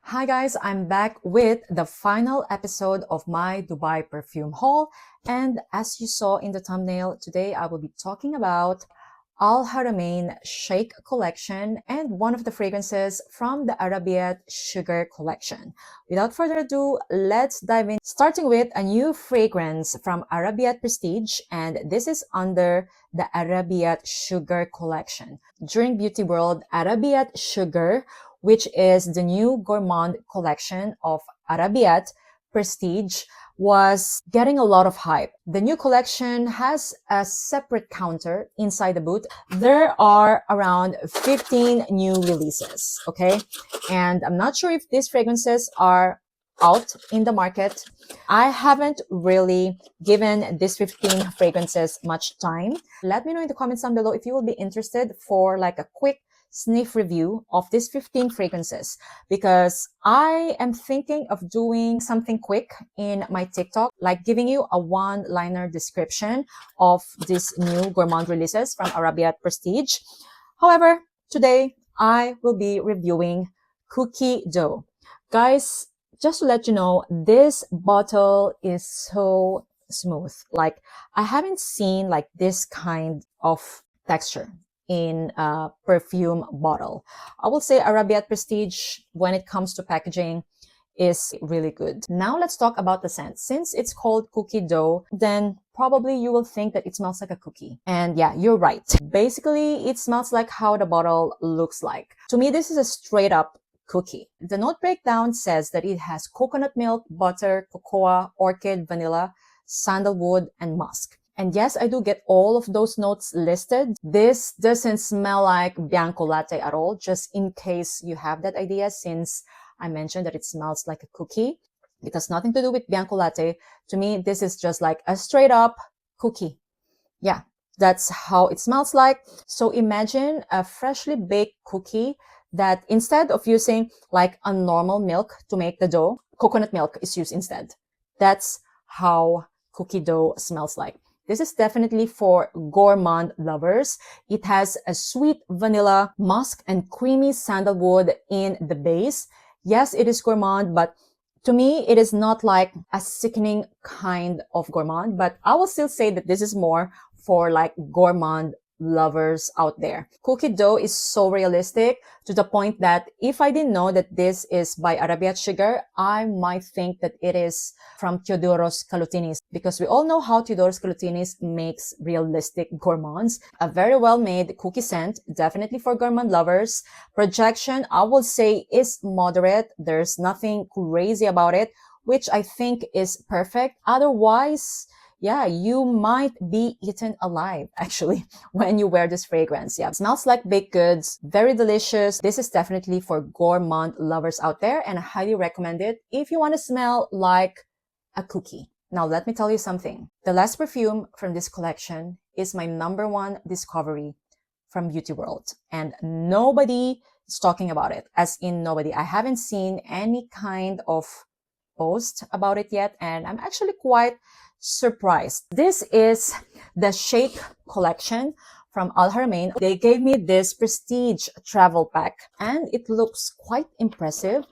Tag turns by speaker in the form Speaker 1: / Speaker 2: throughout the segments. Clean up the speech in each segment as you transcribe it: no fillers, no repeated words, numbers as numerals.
Speaker 1: Hi guys, I'm back with the final episode of my Dubai perfume haul, and as you saw in the thumbnail, today I will be talking about Haramain Sheikh collection and one of the fragrances from the Arabiyat Sugar collection. Without further ado, let's dive in, starting with a new fragrance from Arabiyat Prestige, and this is under the Arabiyat Sugar collection. During Beauty World, Arabiyat Sugar, which is the new gourmand collection of Arabiyat Prestige, was getting a lot of hype. The new collection has a separate counter inside the booth. There are around 15 new releases, okay? And I'm not sure if these fragrances are out in the market. I haven't really given these 15 fragrances much time. Let me know in the comments down below if you will be interested for like a quick sniff review of these 15 fragrances, because I am thinking of doing something quick in my TikTok, like giving you a one-liner description of these new gourmand releases from Arabiyat Prestige. However, today I will be reviewing Cookie Dough. Guys, just to let you know, this bottle is so smooth. Like, I haven't seen like this kind of texture in a perfume bottle. I will say Arabiyat Prestige, when it comes to packaging, is really good. Now let's talk about the scent. Since it's called Cookie Dough, then probably you will think that it smells like a cookie. And yeah, you're right. Basically, it smells like how the bottle looks like. To me, this is a straight up cookie. The note breakdown says that it has coconut milk, butter, cocoa, orchid, vanilla, sandalwood, and musk. And yes, I do get all of those notes listed. This doesn't smell like Bianco Latte at all, just in case you have that idea, since I mentioned that it smells like a cookie. It has nothing to do with Bianco Latte. To me, this is just like a straight up cookie. Yeah, that's how it smells like. So imagine a freshly baked cookie that instead of using like a normal milk to make the dough, coconut milk is used instead. That's how Cookie Dough smells like. This is definitely for gourmand lovers. It has a sweet vanilla, musk, and creamy sandalwood in the base. Yes, it is gourmand, but to me, it is not like a sickening kind of gourmand, but I will still say that this is more for like gourmand lovers out there. Cookie Dough is so realistic to the point that if I didn't know that this is by Arabiyat Sugar, I might think that it is from Theodoros Kalutinis, because we all know how Theodoros Kalutinis makes realistic gourmands. A very well-made cookie scent, definitely for gourmand lovers. Projection, I will say, is moderate. There's nothing crazy about it, which I think is perfect. Otherwise, yeah, you might be eaten alive, actually, when you wear this fragrance. Yeah, it smells like baked goods, very delicious. This is definitely for gourmand lovers out there, and I highly recommend it if you want to smell like a cookie. Now, let me tell you something. The last perfume from this collection is my #1 discovery from Beauty World, and nobody is talking about it, as in nobody. I haven't seen any kind of post about it yet, and I'm actually quite surprised. This is the Sheikh collection from Haramain. They gave me this prestige travel pack, and it looks quite impressive.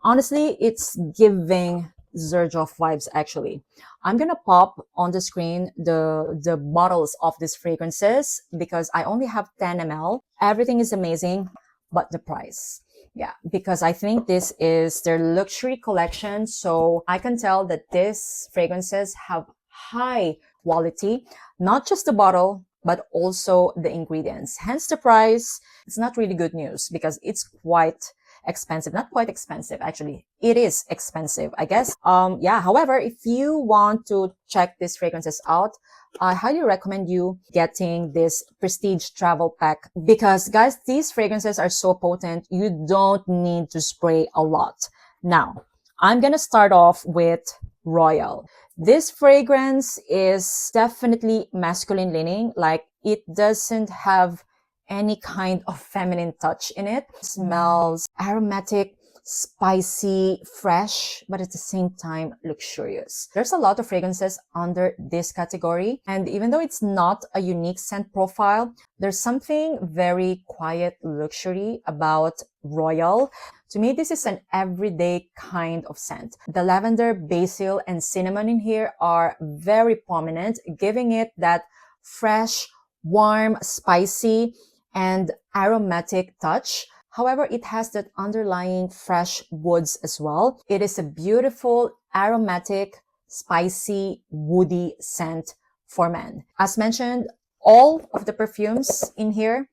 Speaker 1: Honestly, it's giving Xerjoff vibes, actually. I'm gonna pop on the screen the bottles of these fragrances because I only have 10 ml. Everything is amazing, but the price. Yeah, because I think this is their luxury collection, so I can tell that these fragrances have high quality, not just the bottle, but also the ingredients. Hence the price. It's not really good news because it's quite expensive. Not quite expensive, actually. It is expensive, I guess. Yeah, however, if you want to check these fragrances out, I highly recommend you getting this prestige travel pack because, guys, these fragrances are so potent, you don't need to spray a lot. Now, I'm gonna start off with Royal. This fragrance is definitely masculine leaning, like it doesn't have any kind of feminine touch in it. It smells aromatic, spicy, fresh, but at the same time luxurious. There's a lot of fragrances under this category, and even though it's not a unique scent profile, there's something very quiet luxury about Royal. To me, this is an everyday kind of scent. The lavender, basil, and cinnamon in here are very prominent, giving it that fresh, warm, spicy, and aromatic touch. However, it has that underlying fresh woods as well. It is a beautiful, aromatic, spicy, woody scent for men. As mentioned, all of the perfumes in here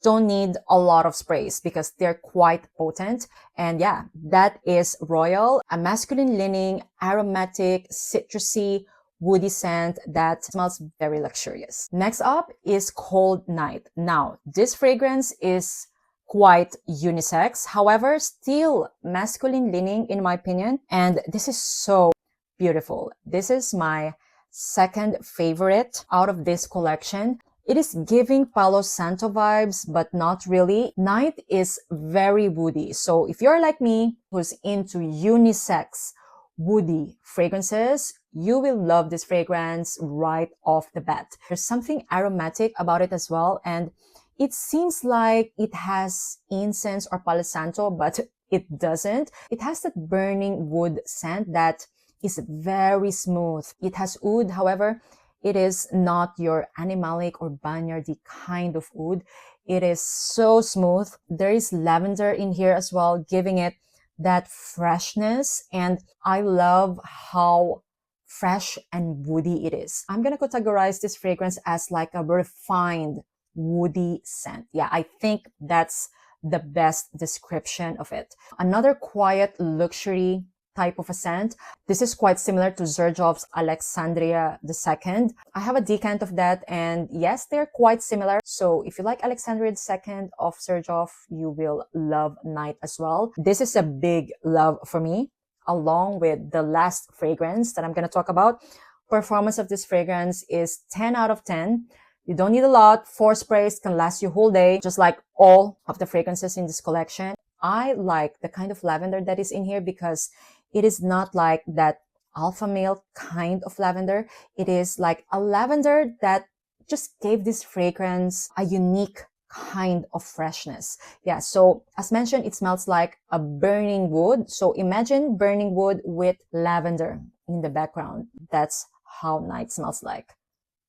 Speaker 1: don't need a lot of sprays because they're quite potent. And yeah, that is Royal, a masculine leaning, aromatic, citrusy, woody scent that smells very luxurious. Next up is Cold Night. Now, this fragrance is quite unisex, however, still masculine leaning in my opinion. And this is so beautiful. This is my second favorite out of this collection. It is giving Palo Santo vibes, but not really. Night is very woody. So if you're like me, who's into unisex, woody fragrances, you will love this fragrance right off the bat. There's something aromatic about it as well. And it seems like it has incense or Palo Santo, but it doesn't. It has that burning wood scent that is very smooth. It has oud, however, it is not your animalic or barnyardy kind of oud. It is so smooth. There is lavender in here as well, giving it that freshness. And I love how fresh and woody it is. I'm going to categorize this fragrance as like a refined woody scent. Yeah, I think that's the best description of it. Another quiet luxury type of a scent. This is quite similar to Xerjov's Alexandria II. I have a decant of that, and yes, they're quite similar. So if you like Alexandria II of Xerjov, you will love Night as well. This is a big love for me, along with the last fragrance that I'm going to talk about. Performance of this fragrance is 10 out of 10. You don't need a lot. 4 sprays can last you a whole day, just like all of the fragrances in this collection. I like the kind of lavender that is in here because it is not like that alpha male kind of lavender. It is like a lavender that just gave this fragrance a unique kind of freshness. Yeah, so as mentioned, it smells like a burning wood. So imagine burning wood with lavender in the background. That's how Night smells like.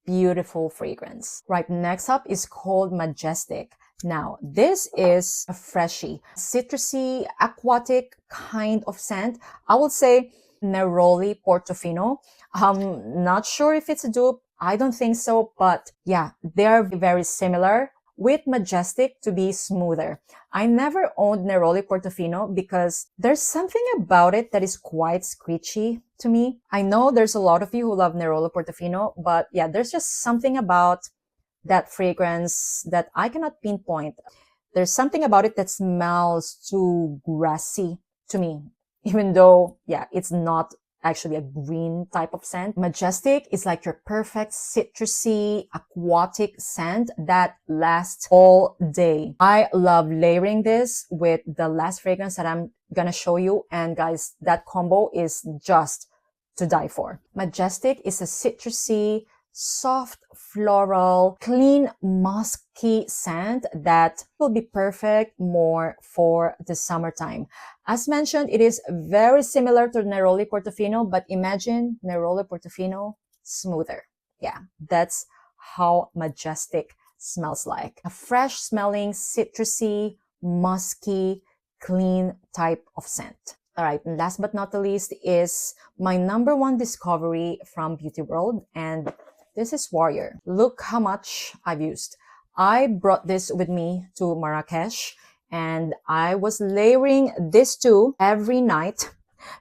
Speaker 1: Beautiful fragrance. Right, next up is called Majestic. Now, this is a freshy, citrusy, aquatic kind of scent. I would say Neroli Portofino. Not sure if it's a dupe. I don't think so, but yeah, they're very similar, with Majestic to be smoother. I never owned Neroli Portofino because there's something about it that is quite screechy to me. I know there's a lot of you who love Neroli Portofino, but yeah, there's just something about that fragrance that I cannot pinpoint. There's something about it that smells too grassy to me, even though, yeah, it's not actually a green type of scent. Majestic is like your perfect citrusy, aquatic scent that lasts all day. I love layering this with the last fragrance that I'm gonna show you. And guys, that combo is just to die for. Majestic is a citrusy, soft, floral, clean, musky scent that will be perfect more for the summertime. As mentioned, it is very similar to Neroli Portofino, but imagine Neroli Portofino smoother. Yeah, that's how Majestic smells like. A fresh smelling, citrusy, musky, clean type of scent. All right, and last but not the least is my number one discovery from Beauty World, and this is Warrior. Look how much I've used. I brought this with me to Marrakesh, and I was layering this too every night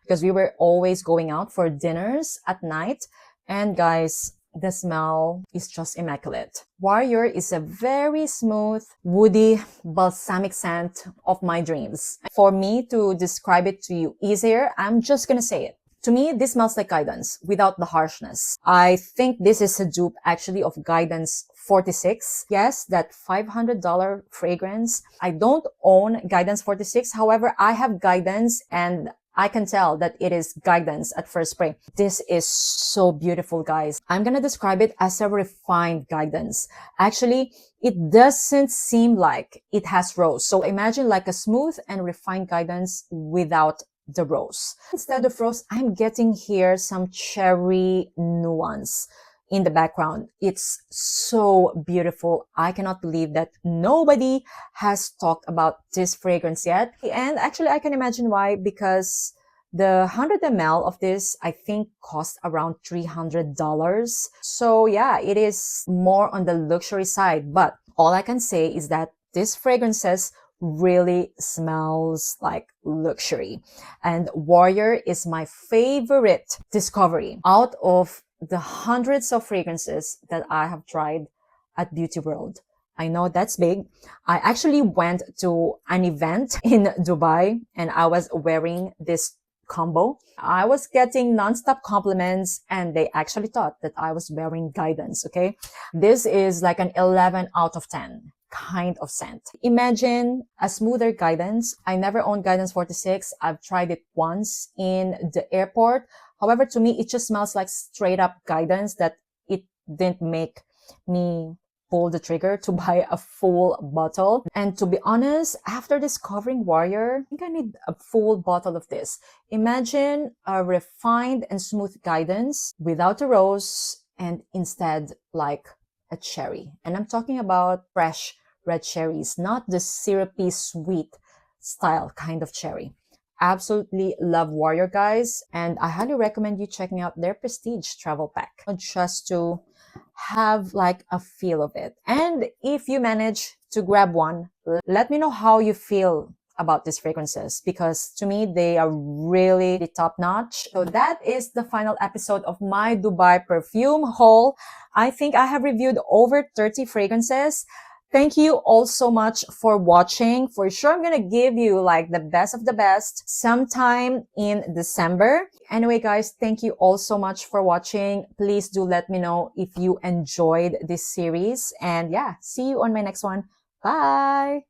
Speaker 1: because we were always going out for dinners at night. And guys, the smell is just immaculate. Warrior is a very smooth, woody, balsamic scent of my dreams. For me to describe it to you easier, I'm just gonna say it. To me, this smells like Guidance without the harshness. I think this is a dupe actually of Guidance 46. Yes, that $500 fragrance. I don't own Guidance 46. However, I have Guidance and I can tell that it is guidance at first spray. This is so beautiful, guys. I'm gonna describe it as a refined guidance. Actually, it doesn't seem like it has rose. So imagine like a smooth and refined guidance without the rose. Instead of rose, I'm getting here some cherry nuance in the background. It's so beautiful. I cannot believe that nobody has talked about this fragrance yet. And actually, I can imagine why, because the 100 ml of this, I think, cost around $300. So yeah, it is more on the luxury side. But all I can say is that these fragrances really smells like luxury. And Warrior is my favorite discovery out of the hundreds of fragrances that I have tried at Beauty World. I know that's big. I actually went to an event in Dubai and I was wearing this combo. I was getting nonstop compliments and they actually thought that I was wearing guidance, okay? This is like an 11 out of 10 kind of scent. Imagine a smoother guidance. I never owned Guidance 46. I've tried it once in the airport. However, to me, it just smells like straight up guidance that it didn't make me pull the trigger to buy a full bottle. And to be honest, after discovering Warrior, I think I need a full bottle of this. Imagine a refined and smooth guidance without a rose and instead like a cherry. And I'm talking about fresh red cherries, not the syrupy sweet style kind of cherry. Absolutely love Warrior, guys, and I highly recommend you checking out their Prestige travel pack just to have like a feel of it. And if you manage to grab one, let me know how you feel about these fragrances, because to me they are really top notch. So that is the final episode of my Dubai perfume haul. I think I have reviewed over 30 fragrances. Thank you all so much for watching. For sure, I'm gonna give you like the best of the best sometime in December. Anyway, guys, thank you all so much for watching. Please do let me know if you enjoyed this series. And yeah, see you on my next one. Bye!